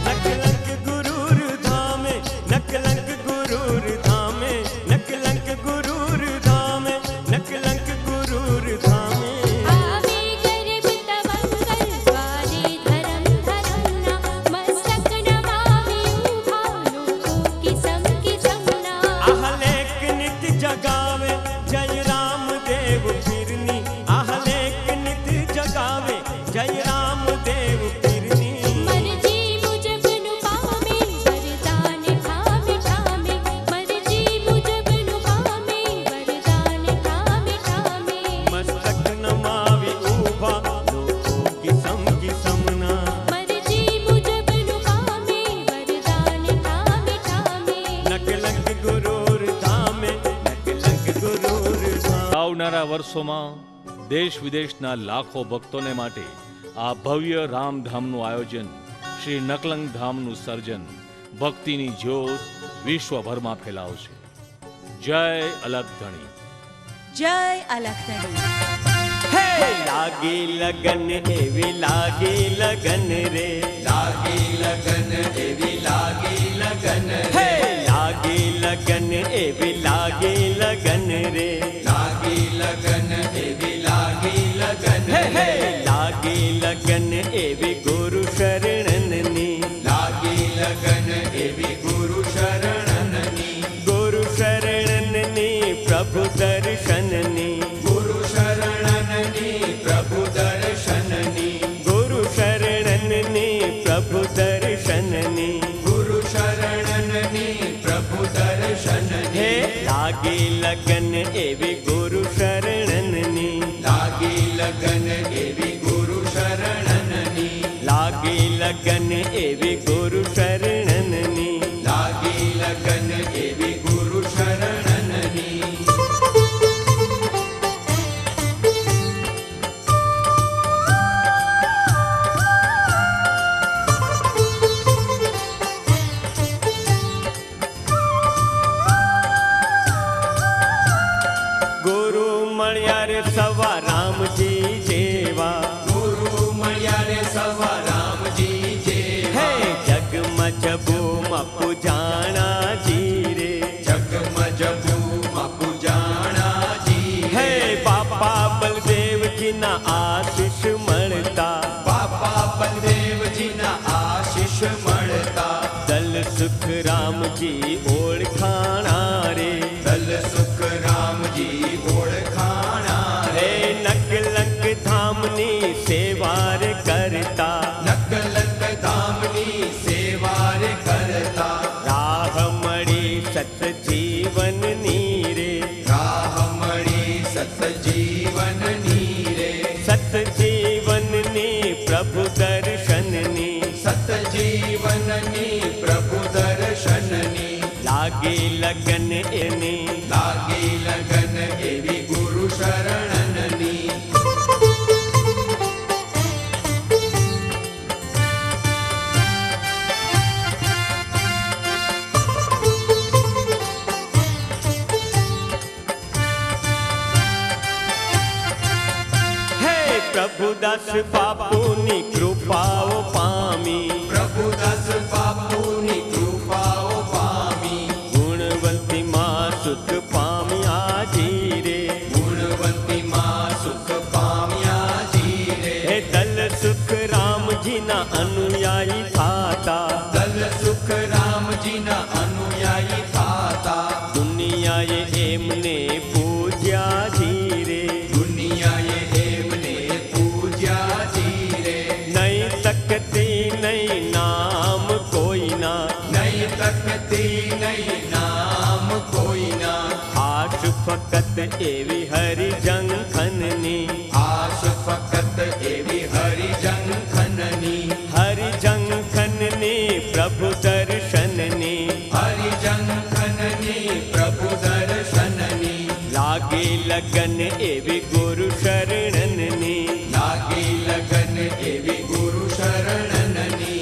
S3: नकलंक गुरूर धामे, नकलंक गुरूर धामे, नकलंक गुरूर धामे, नकलंक गुरूर धामे.
S7: આવે ગરીબ
S3: જય રામદેવ પીરની
S7: મરજી મુજબનું પામે વરદાન ઠામે ઠામે મરજી મુજબનું પામે વરદાન ઠામે ઠામે
S3: મસ્તક નમાવી ઊભા લોકો કિસમ કિસમના
S7: મરજી મુજબનું પામે વરદાન ઠામે ઠામે
S3: નકલંક ગુરુર ધામે નકલંક ગુરુર ધામ
S1: આવનારા વર્ષોમાં દેશ વિદેશના લાખો ભક્તોને માટે આ ભવ્ય રામધામનું આયોજન શ્રી નકલંગ ધામનું સર્જન ભક્તિની જ્યોત વિશ્વભરમાં ફેલાવશે. જય અલગધણી.
S4: જય અલખધણી.
S3: હે લાગી લગન એવી લાગી લગન રે
S6: લાગી લગન એવી લાગી લગન
S3: હે લાગી લગન એવી લાગી લગન રે
S6: લાગી લગન એવી લાગી લગન
S3: હે હે લાગી લગન એવી ગુરુ શરણની
S6: લાગી લગન એવી ગુરુ શરણની
S3: ગુરુ શરણની પ્રભુ દર્શનની
S6: ગુરુ શરણની પ્રભુ દર્શનની
S3: ગુરુ શરણની પ્રભુ દર્શનની
S6: ગુરુ શરણની પ્રભુ દર્શનની
S3: હે લાગી લગન એવી ગુરુ શરણની
S6: લાગી લગન એવી ગુરુ શરણની
S3: લાગી લગન એવી ગુરુ શરણની
S6: લાગી લગન એવી ગુરુ શરણની
S3: ગુરુ મળ્યા રે સવા રામજી જેવા
S6: ગુરુ મળ્યા રે સવા રામજી
S3: હે
S6: જેવા
S3: જગમાં જબુમાં પૂજાણાજી રે
S6: જગમજબુમાં પૂજાણાજી
S3: હે બાપા બલદેવજીના આશીષ મળતા
S6: બાપા બલદેવજીના આશીષ મળતા
S3: દલ સુખ રામજી ઓળખાણા રે
S6: દલ સુખ રામજી ઓળખાણા
S3: હે નકલંક ધામની સેવાર કરતા
S6: નકલંક ધામની સેવાર કરતા
S3: રાહ મળી સતજીવનની રે
S6: રાહ મળી સતજીવનની રે
S3: સતજીવનની પ્રભુ દર્શનની
S6: સતજીવનની પ્રભુ દર્શનની
S3: લાગી લગન એની
S6: લાગી લગન એવી ગુરુ શરણની
S3: હે પ્રભુદાસ બાપુની કૃપાઓ પામી
S6: પ્રભુદાસ બાપુની કૃપાઓ પામી
S3: ગુણવંતી માં સુખ પામ્યા જી રે
S6: ગુણવંતી માં સુખ પામ્યા જી રે
S3: હે દલ સુખ રામજીના અનુયાયી થાતા
S6: દલ સુખ રામજીના અનુયાયી થાતા
S3: દુનિયાએ એમને પૂજ્યા જી રે
S6: દુનિયાએ એમને પૂજ્યા જી રે
S3: નહીં તકતી નહીં નામ કોઈના
S6: નહીં તકતી નહીં નામ કોઈના
S3: આશ ફકત એવી હરિજંખનની
S6: આશ ફકત એવી હરિજંખનની
S3: હરિજંખનની પ્રભુ દર્શનની
S6: હરિજંખનની પ્રભુ દર્શનની
S3: લાગી લગન એવી ગુરુ શરણની
S6: લાગી લગન એવી ગુરુ શરણની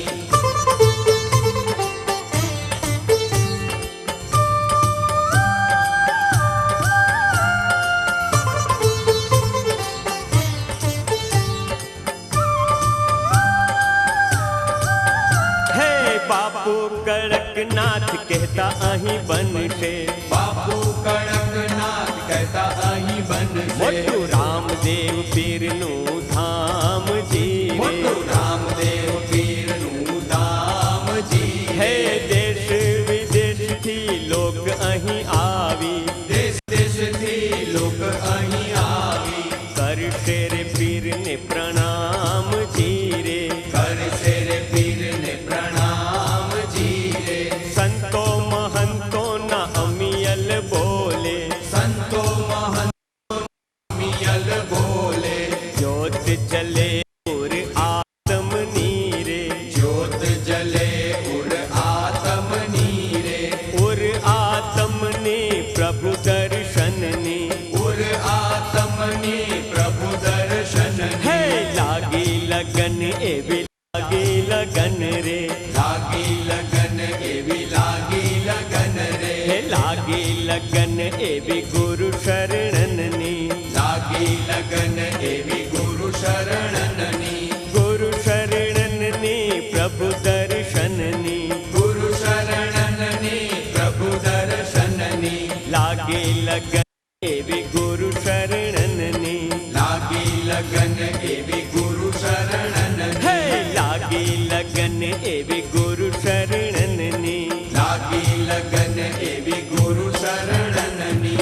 S3: હે બાપુ કડકનાથ કહેતા અહીં બનશે
S6: બાપુ કડકનાથ કહેતા અહીં બનશે
S3: મોટું રામદેવ પીરનું ધામ જી રે
S6: મોટું રામદેવ પીરનું ધામ જી
S3: હે દેશ વિદેશથી લોક અહીં આવી
S6: દેશ દેશથી લોક અહીં આવી
S3: કરશે રે पीर ने प्रणाम जी रे,
S6: कर सिर पीर ने प्रणाम जी रे।
S3: संतो महंतो ना अमियल बोले,
S6: संतो महंतो मियल बोले,
S3: ज्योत जले और आत्म नीरे,
S6: ज्योत जले उर आत्म नीरे,
S3: और आत्म ने प्रभु दर्शन ने,
S6: उर आत्म ने प्रभु दर्शन
S3: है
S6: ने।
S3: लागी लगन एवी लागी लगन रे,
S6: लागी लगन एवी लागी लगन रे,
S3: है लागी लगन एवी गुरु शरणन नी,
S6: लागी लगन एवी गुरु शरणनी,
S3: गुरु शरणन नी प्रभु दर्शन नी,
S6: गुरु शरणनी प्रभु दर्शननी।
S3: लागी लगन एवी गुरु शरणन नी,
S6: लागी लगन एवी गुरु शरणनी,
S3: है लागी लगन एवी गुरु शरणन नी।
S6: लागी लगन एवी गुरु शरणनी।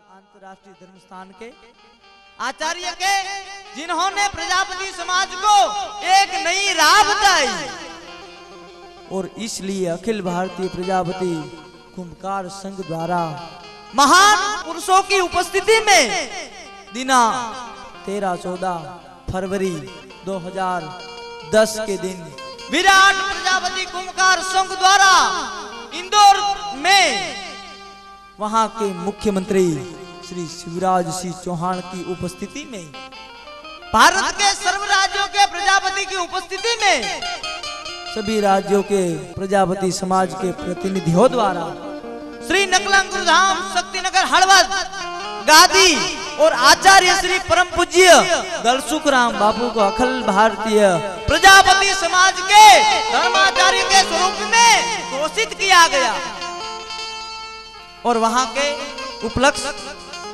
S8: अंतर्राष्ट्रीय धर्म स्थान के आचार्य के जिन्होंने प्रजापति समाज को एक नई राह बताई, और इसलिए अखिल भारतीय प्रजापति कुंभकार संघ द्वारा महान पुरुषों की उपस्थिति में दिनांक 13-14 फरवरी 2010 के दिन विराट प्रजापति कुंभकार संघ द्वारा इंदौर में वहां के मुख्यमंत्री श्री शिवराज सिंह चौहान की उपस्थिति में, भारत के सर्व राज्यों के प्रजापति की उपस्थिति में, सभी राज्यों के प्रजापति समाज के प्रतिनिधियों द्वारा श्री नकलंग गुरुधाम शक्तिनगर हड़वद गादी और आचार्य श्री परम पूज्य दलसुखराम बापू को अखिल भारतीय प्रजापति समाज के धर्माचार्य के स्वरूप में घोषित किया गया। और वहां के उपलक्ष्य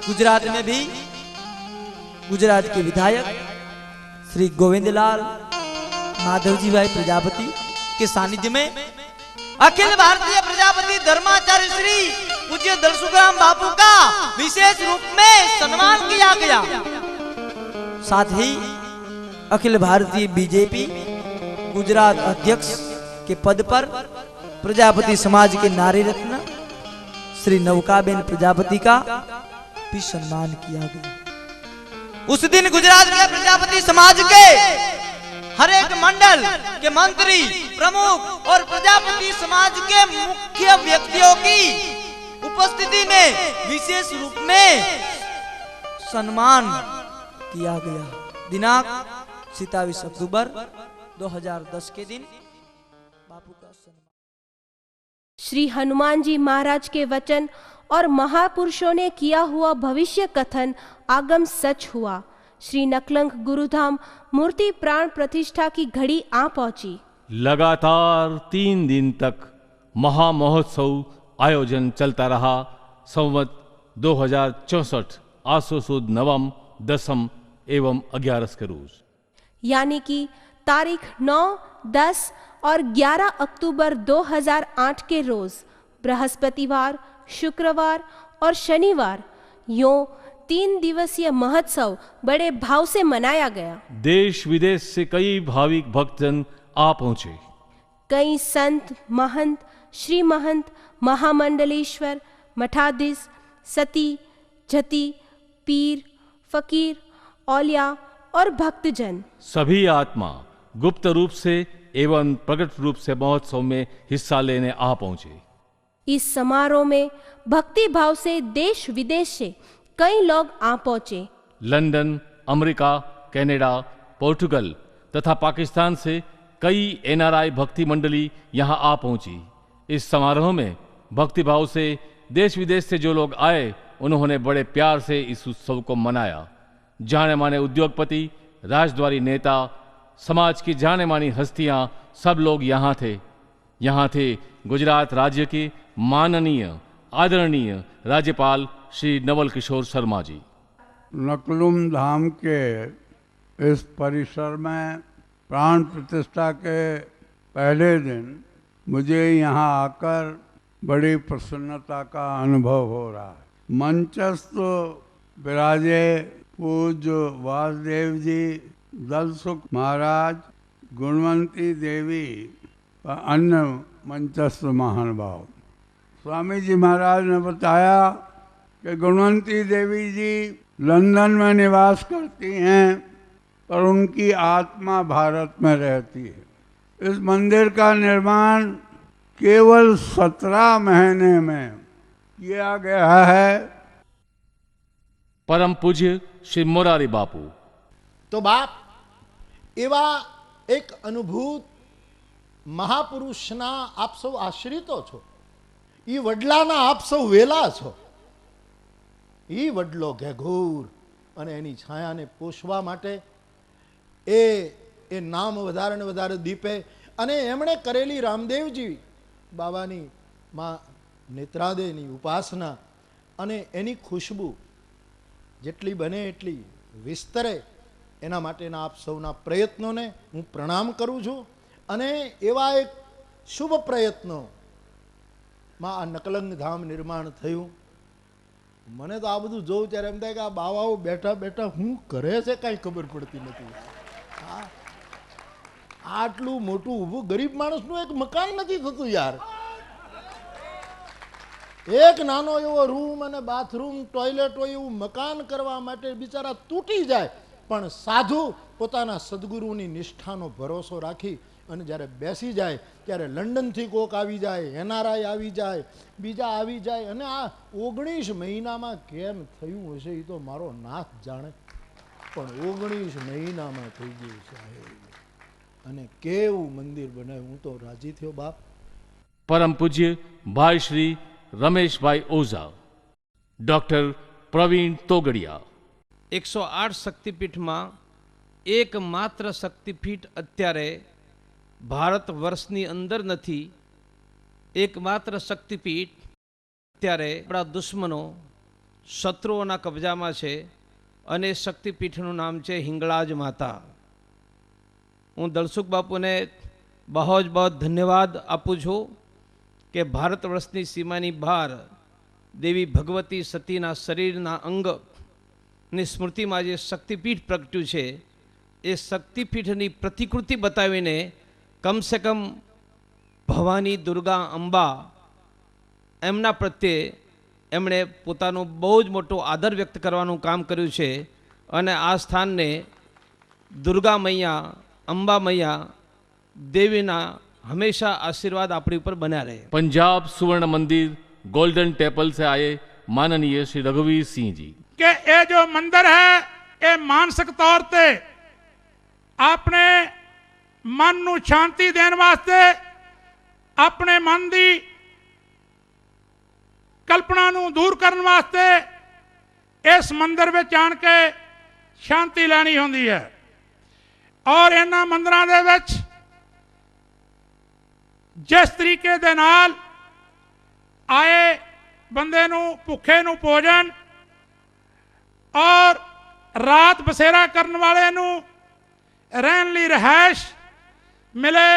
S8: गुजरात में भी गुजरात के विधायक श्री गोविंदलाल माधवजी भाई प्रजापति के सानिध्य में अखिल भारतीय प्रजापति धर्माचार्य श्री पूज्य दलसुखराम बापू का विशेष रूप में सम्मान किया गया। साथ ही अखिल भारतीय बीजेपी गुजरात अध्यक्ष के पद पर प्रजापति समाज के नारी रत्न श्री नवकाबेन प्रजापति का भी सम्मान किया गया। उस दिन गुजरात के प्रजापति समाज के हर एक मंडल के मंत्री प्रमुख और प्रजापति समाज के मुख्य व्यक्तियों की उपस्थिति में विशेष रूप में सम्मान किया गया। दिनांक 27 अक्टूबर 2010 के दिन बापू का सम्मान।
S2: श्री हनुमान जी महाराज के वचन और महापुरुषों ने किया हुआ भविष्य कथन आगम सच हुआ। श्री नकलंग गुरुधाम मूर्ति प्राण प्रतिष्ठा की घड़ी आ पहुंची।
S1: लगातार 3 दिन तक महामहोत्सव आयोजन चलता रहा। संवत 2064 आसो सुद नवम, दसम एवं 11 के रोज,
S2: यानी कि तारीख 9, 10 और 11 अक्टूबर 2008 के रोज बृहस्पतिवार, शुक्रवार और शनिवार यूं 3 दिवसीय महोत्सव बड़े भाव से मनाया गया।
S1: देश विदेश से कई भाविक भक्तजन आ पहुंचे।
S2: कई संत, महंत, श्री महंत, महामंडलेश्वर, मठाधीश, सती, जति, पीर, फकीर, औलिया और भक्तजन
S1: सभी आत्मा गुप्त रूप से एवं प्रकट रूप से महोत्सव में हिस्सा लेने आ पहुंचे।
S2: इस समारोह में भक्ति भाव से देश विदेश से कई लोग आ पहुंचे।
S1: लंदन, अमेरिका, कनाडा, पोर्टुगल तथा पाकिस्तान से कई एनआरआई भक्ति मंडली यहां आ पहुंची। इस समारोह में भक्ति भाव से देश विदेश से जो लोग आए, उन्होंने बड़े प्यार से इस उत्सव को मनाया। जाने माने उद्योगपति, राजद्वारी नेता, समाज की जाने मानी हस्तियां सब लोग यहाँ थे। यहाँ थे गुजरात राज्य के माननीय आदरणीय राज्यपाल श्री नवल किशोर शर्मा जी।
S9: नकलुम धाम के इस परिसर में प्राण प्रतिष्ठा के पहले दिन मुझे यहाँ आकर बड़ी प्रसन्नता का अनुभव हो रहा है। मंचस्थ विराजे पूज्य वासुदेव जी, दलसुख महाराज, गुणवंती देवी व अन्य मंचस्थ महानुभाव। स्वामी जी महाराज ने बताया कि गुणवंती देवी जी लंदन में निवास करती हैं, पर उनकी आत्मा भारत में रहती है। इस मंदिर का निर्माण केवल 17 महीने में किया गया है।
S1: परम पूज्य श्री मोरारी बापू।
S10: तो बाप एवा एक अनुभूत महापुरुषना आप सौ आश्रितो छो, ई वडलाना आप सौ वेला छो। ई वडलो घेघूर અને એની છાયાને પોષવા માટે એ નામ વધારે ને વધારે દીપે અને એમણે કરેલી રામદેવજી બાબાની માં નેત્રાદેની ઉપાસના અને એની ખુશ્બુ જેટલી બને એટલી વિસ્તરે એના માટેના આપ સૌના પ્રયત્નોને હું પ્રણામ કરું છું। અને એવા એક શુભ પ્રયત્નો માં આ નકલંગ ધામ નિર્માણ થયું। મને તો આ બધું જોઉં ત્યારે એમ થાય કે આ બાવાઓ બેઠા બેઠા શું કરે છે કાંઈ ખબર પડતી નથી। આટલું મોટું ઊભું ગરીબ માણસનું એક મકાન નથી થતું યાર। એક નાનો એવો રૂમ અને બાથરૂમ ટોયલેટ હોય એવું મકાન કરવા માટે બિચારા તૂટી જાય, પણ સાધુ પોતાના સદગુરુની નિષ્ઠાનો ભરોસો રાખી અને જ્યારે બેસી જાય ત્યારે લંડનથી કોક આવી જાય, એનઆરઆઈ આવી જાય, બીજા આવી જાય, અને આ 19 મહિનામાં કેમ થયું હશે એ તો મારો નાથ જાણે, પણ 19 મહિનામાં થઈ ગયું સાહેબ। અને કેવું મંદિર બનાવ્યું, હું તો રાજી થયો બાપ।
S1: परम पूज्य भाई श्री रमेश भाई ओझा, डॉक्टर प्रवीण तोगड़िया।
S11: 108 શક્તિપીઠમાં એકમાત્ર શક્તિપીઠ અત્યારે ભારત વર્ષની અંદર નથી। એકમાત્ર શક્તિપીઠ અત્યારે આપણા દુશ્મનો શત્રુઓના કબજામાં છે, અને શક્તિપીઠનું નામ છે હિંગળાજ માતા। હું દલસુખ બાપુને બહુ જ ધન્યવાદ આપું છું કે ભારત વર્ષની સીમાની બહાર દેવી ભગવતી સતીના શરીરના અંગની સ્મૃતિમાં જે શક્તિપીઠ પ્રગટ્યું છે, એ શક્તિપીઠની પ્રતિકૃતિ બતાવીને કમસે કમ ભવાની, દુર્ગા, અંબા એમના પ્રત્યે એમણે પોતાનું બહુ જ મોટો આદર વ્યક્ત કરવાનું કામ કર્યું છે। અને આ સ્થાનને દુર્ગા મૈયા, અંબા મૈયા દેવીના हमेशा आशीर्वाद अपने ऊपर बना रहे।
S1: पंजाब सुवर्ण मंदिर गोल्डन टेपल से आए माननीय श्री रघुवीर सिंह जी
S12: के ये जो मंदिर है ये मानसिक तौर पे अपने मन नू शांति देने वास्ते, अपने मन की कल्पना नू दूर करने वास्ते इस मंदिर में आन के शांति लैनी होंदी है। और इन्हां मंदिरां दे विच जिस तरीके दे नाल आए बंदे नू भुखे नू भोजन और रात बसेरा करने वाले नू रहन लई रहायश मिले,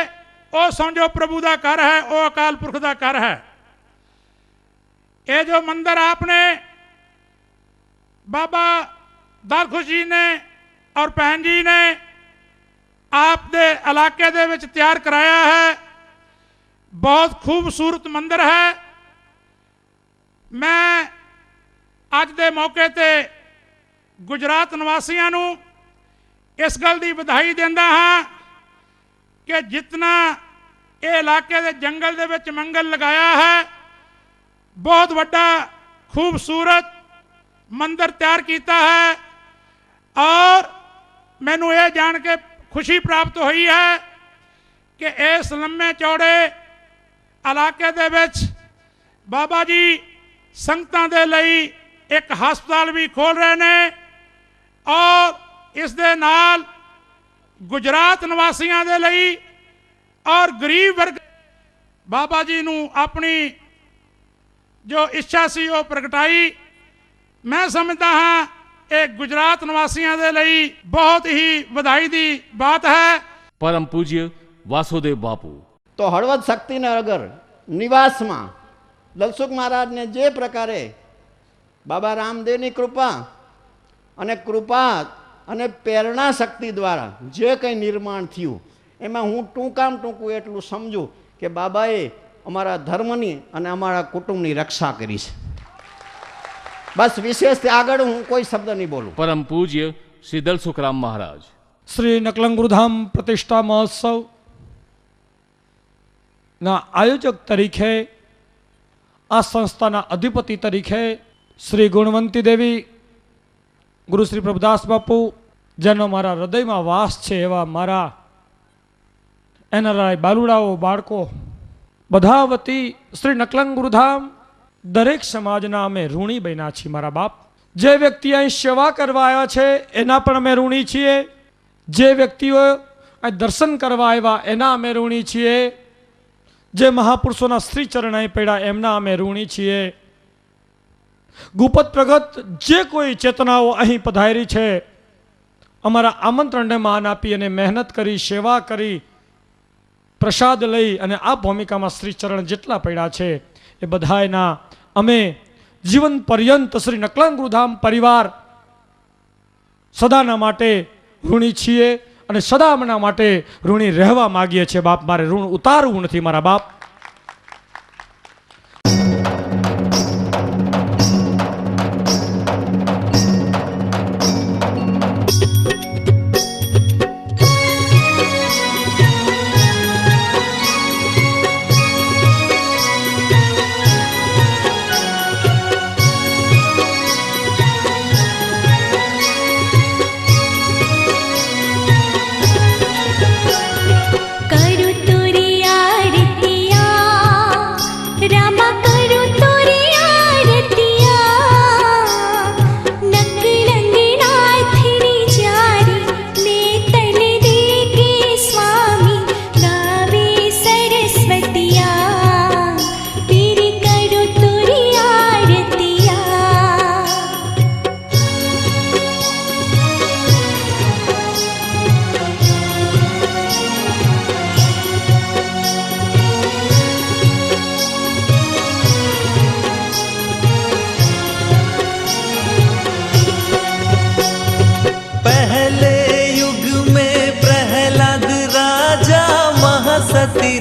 S12: वो समझो प्रभु का घर है, वो अकाल पुरख का घर है। ये जो मंदिर आपने बाबा दालखुश जी ने और भैन जी ने आपके इलाके दे विच तैयार कराया है, बहुत खूबसूरत मंदिर है। मैं अज दे मौके ते गुजरात निवासियों नू इस गल की बधाई देंदा हाँ कि जितना ये इलाके दे जंगल दे विच मंगल लगाया है, बहुत बड़ा खूबसूरत मंदिर तैयार किया है। और मैनू ये जान के खुशी प्राप्त हुई है कि इस लम्बे चौड़े इलाके दे विच बाबा जी संगतां दे लई एक हस्पताल भी खोल रहे हैं, और इस दे नाल गुजरात निवासियों दे लई और गरीब वर्ग बाबा जी नू अपनी जो इच्छा सी वो प्रगटाई। मैं समझता हाँ एक गुजरात निवासियों दे लई बहुत ही बधाई दी बात है।
S1: परम पूज्य वासुदेव बापू।
S13: तो हळवद शक्तिनगर निवास में दलसुख महाराज ने जे प्रकारे बाबा रामदेव की कृपा અને કૃપા અને પ્રેરણા શક્તિ દ્વારા જે કંઈ નિર્માણ થયું એમાં હું ટૂંકું એટલું સમજું કે બાબાએ અમારા ધર્મની અને અમારા કુટુંબની રક્ષા કરી છે. બસ વિશેષથી આગળ હું કોઈ શબ્દ નહીં બોલું.
S1: પરમ પૂજ્ય શ્રી દલ સુખરામ મહારાજ.
S14: શ્રી નકલંગ ગુરુધામ પ્રતિષ્ઠા મહોત્સવ ના આયોજક તરીકે, આ સંસ્થાના અધિપતિ તરીકે શ્રી ગુણવંતી દેવી, ગુરુ શ્રી પ્રભુદાસ બાપુ, જેનો મારા હૃદયમાં વાસ છે, એવા મારા એનઆરઆઈ બાલુડાઓ, બાળકો બધા વતી શ્રી નકલંગ ગુરુધામ દરેક સમાજના અમે ઋણી બન્યા છીએ. મારા બાપ, જે વ્યક્તિ અહીં સેવા કરવા આવ્યા છે એના પણ અમે ઋણી છીએ. જે વ્યક્તિઓ અહીં દર્શન કરવા આવ્યા એના અમે ઋણી છીએ. જે મહાપુરુષોના શ્રી ચરણ અહીં પડ્યા એમના અમે ઋણી છીએ. ગુપત પ્રગત જે કોઈ ચેતનાઓ અહીં પધારી છે, અમારા આમંત્રણને માન આપી અને મહેનત કરી, સેવા કરી, પ્રસાદ લઈ અને આ ભૂમિકામાં શ્રી ચરણ જેટલા પડ્યા છે એ બધાયના અમે જીવન પર્યંત શ્રી નકલંગ ગુરુધામ પરિવાર સદાના માટે ઋણી છીએ અને સદાના માટે ઋણી રહેવા માગીએ છીએ. બાપ, મારે ઋણ ઉતારવું નથી મારા બાપ.
S7: करू तुरी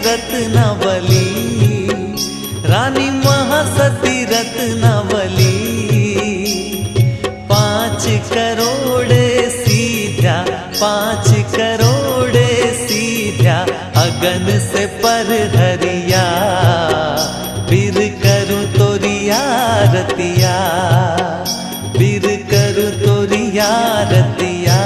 S6: रत्नावली रानी महासती रत्नावली 5 करोड़ सीधा 5 करोड़ सीधा अगन से पर हरिया बिर करूं तोरिया रतिया बिर करूं तोरिया रतिया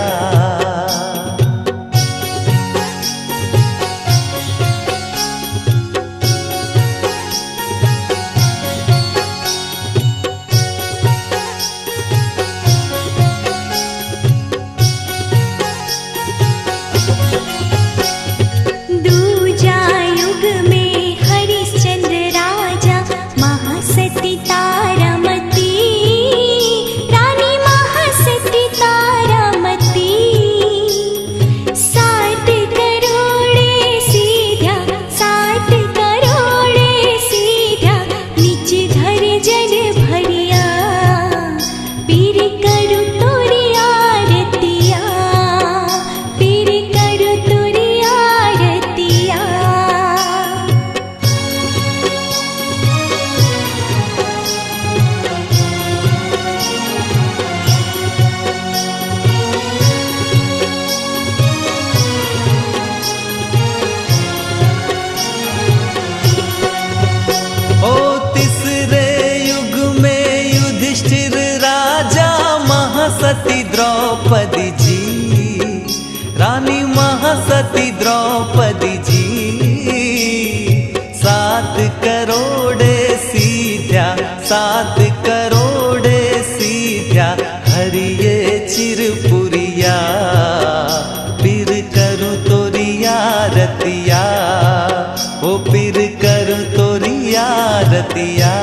S6: महासती द्रौपदी जी रानी महासती द्रौपदी जी 7 करोड़ सीधा 7 करोड़ सीधा हरिये चिरपुरिया पीर करूं तोरिया रतिया ओ पीर करूं तोरिया रतिया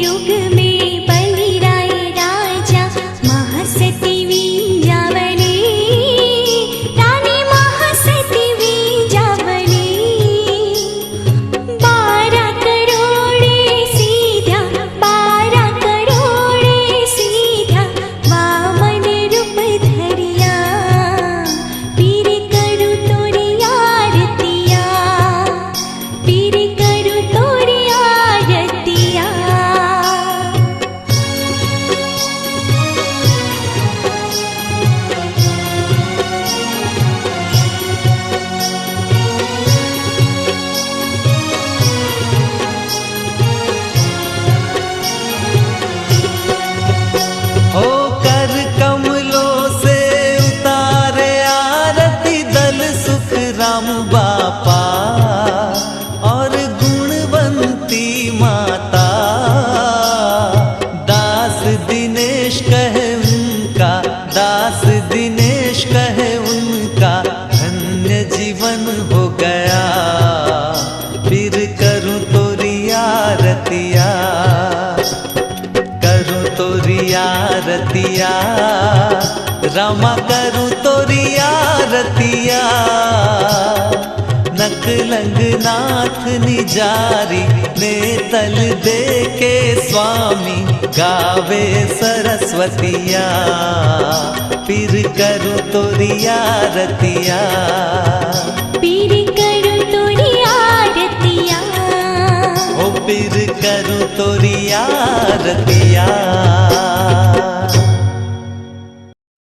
S7: युग में बलिराय राजा महासती विंजावली रानी महासती विंजावली 12 करोड़े सीधा 12 करोड़े सीधा वामन रूप धरिया पीर करू तोरी आरतिया पीर करू तोरी आरतिया
S6: ओ कर कमलों से उतारे आरती दल सुख राम बापा और गुणवंती माता दास दिनेश कहे उनका दास दिनेश कहे उनका धन्य जीवन हो गया फिर करूं तोरी आरतिया करूं तोरी आरतिया रामा करूं तोरी आरतिया नकलंग नाथ निजारी नेतल दे के स्वामी गावे सरस्वतिया फिर करूं तोरी आरतिया
S7: पीर करू तोरी आरतिया
S6: ओ फिर करूं तोरी आरतिया